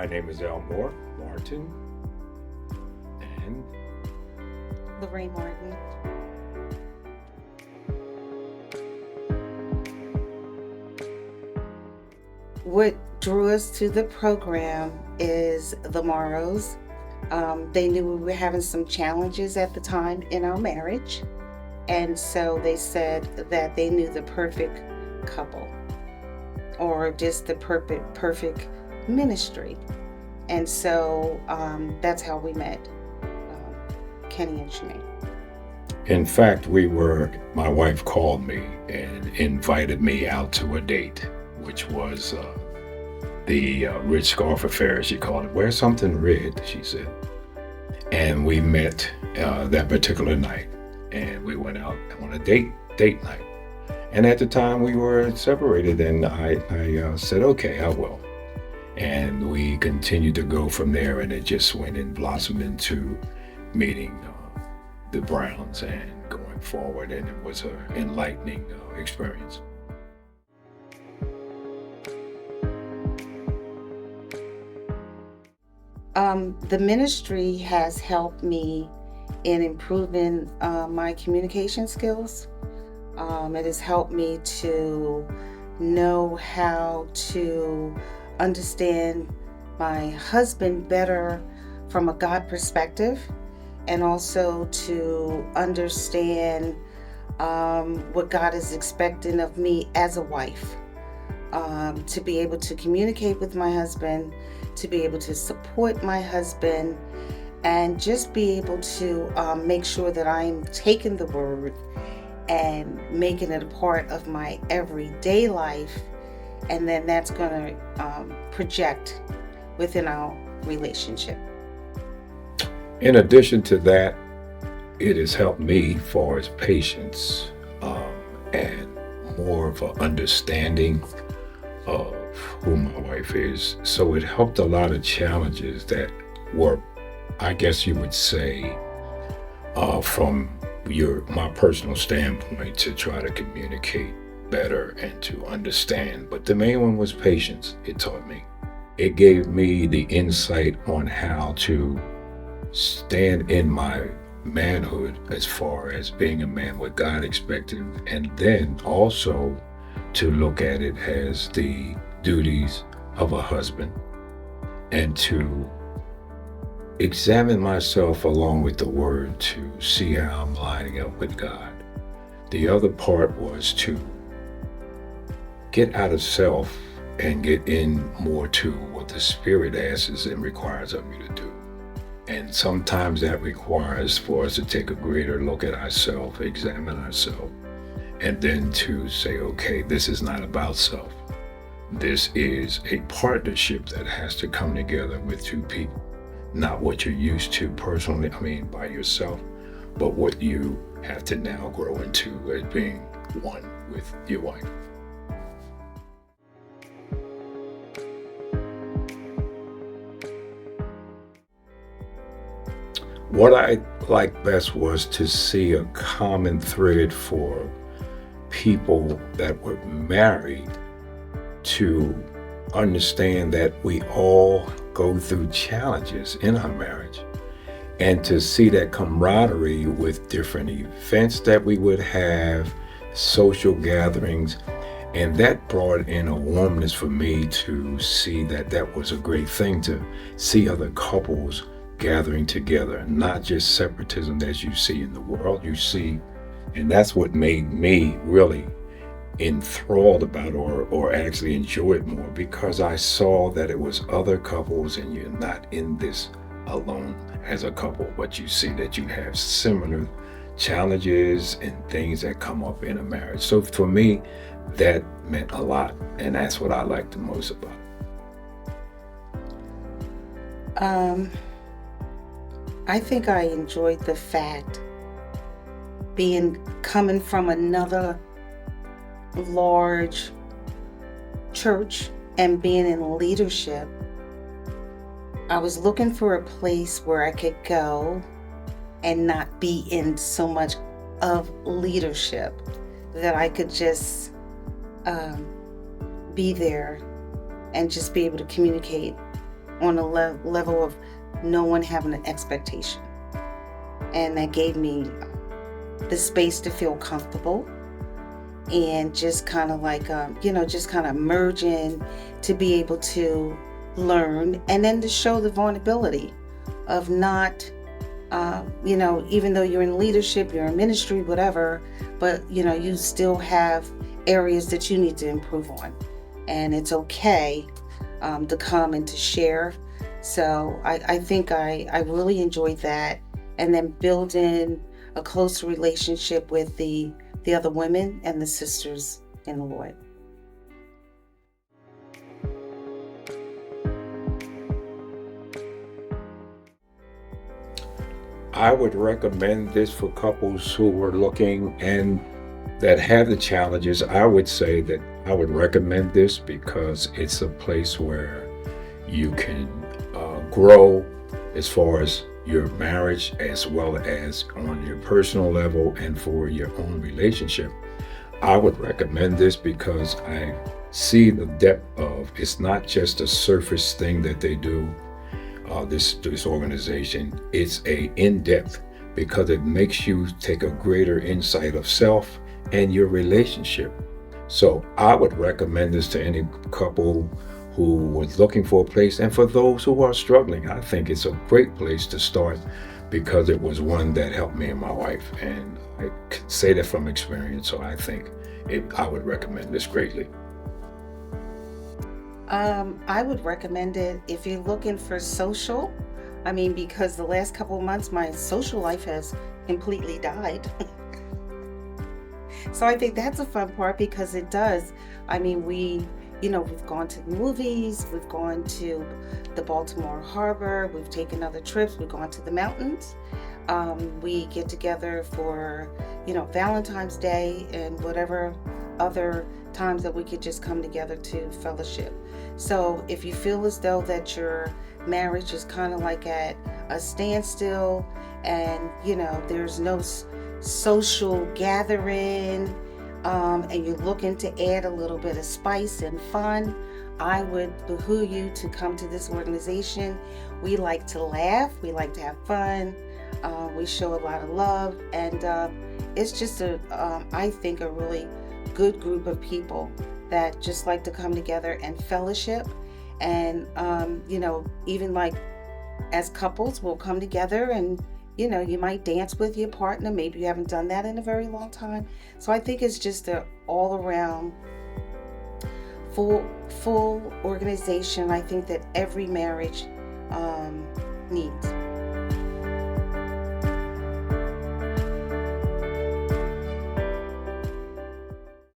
My name is Elmore Martin, and Lorraine Martin. What drew us to the program is the Morrows. They knew we were having some challenges at the time in our marriage, and so they said that they knew the perfect couple or just the perfect ministry. And so that's how we met, Kenny and Shanae. in fact, my wife called me and invited me out to a date, which was the Red Scarf Affair, she called it. Wear something red, she said. And we met that particular night, and we went out on a date night. And at the time, we were separated, and I said, okay, I will. And we continued to go from there, and it just went and blossomed into meeting the Browns and going forward, and it was an enlightening experience. The ministry has helped me in improving my communication skills. It has helped me to know how to understand my husband better from a God perspective, and also to understand what God is expecting of me as a wife. To be able to communicate with my husband, to be able to support my husband, and just be able to make sure that I'm taking the word and making it a part of my everyday life. And then that's going to project within our relationship. In addition to that, it has helped me for as patience and more of an understanding of who my wife is. So it helped a lot of challenges that were, I guess you would say, from my personal standpoint, to try to communicate better and to understand. But the main one was patience. It taught me. It gave me the insight on how to stand in my manhood as far as being a man what God expected, and then also to look at it as the duties of a husband, and to examine myself along with the word to see how I'm lining up with God. The other part was to get out of self and get in more to what the Spirit asks and requires of you to do. And sometimes that requires for us to take a greater look at ourselves, examine ourselves, and then to say, okay, this is not about self. This is a partnership that has to come together with two people. Not what you're used to personally, by yourself, but what you have to now grow into as being one with your wife. What I liked best was to see a common thread for people that were married to understand that we all go through challenges in our marriage, and to see that camaraderie with different events that we would have, social gatherings, and that brought in a warmness for me to see that that was a great thing, to see other couples gathering together, not just separatism as you see in the world. You see, and that's what made me really enthralled about or actually enjoy it more, because I saw that it was other couples and you're not in this alone as a couple, but you see that you have similar challenges and things that come up in a marriage. So for me, that meant a lot, and that's what I liked the most about it. I think I enjoyed the fact coming from another large church and being in leadership. I was looking for a place where I could go and not be in so much of leadership, that I could just be there and just be able to communicate on a level of no one having an expectation. And that gave me the space to feel comfortable and just kind of like, just kind of merge in to be able to learn and then to show the vulnerability of not, even though you're in leadership, you're in ministry, whatever, but, you still have areas that you need to improve on. And it's okay to come and to share. So I think I really enjoyed that. And then building a closer relationship with the other women and the sisters in the Lord. I would recommend this for couples who were looking and that have the challenges. I would say that I would recommend this because it's a place where you can grow as far as your marriage as well as on your personal level and for your own relationship. I would recommend this because I see the depth of it's not just a surface thing that they do, this organization. It's a in-depth because it makes you take a greater insight of self and your relationship. So I would recommend this to any couple who was looking for a place, and for those who are struggling. I think it's a great place to start because it was one that helped me and my wife, and I can say that from experience. So I think I would recommend this greatly. I would recommend it if you're looking for social. I mean, because the last couple of months, my social life has completely died. So I think that's a fun part because it does. I mean, we've gone to the movies, we've gone to the Baltimore Harbor, we've taken other trips, we've gone to the mountains. We get together for, Valentine's Day and whatever other times that we could just come together to fellowship. So if you feel as though that your marriage is kind of like at a standstill and, there's no social gathering, and you're looking to add a little bit of spice and fun, I would behoove you to come to this organization. We like to laugh, we like to have fun, we show a lot of love, and it's just I think, a really good group of people that just like to come together and fellowship. And, even like as couples, we'll come together and you might dance with your partner. Maybe you haven't done that in a very long time. So I think it's just an all around full organization I think that every marriage needs.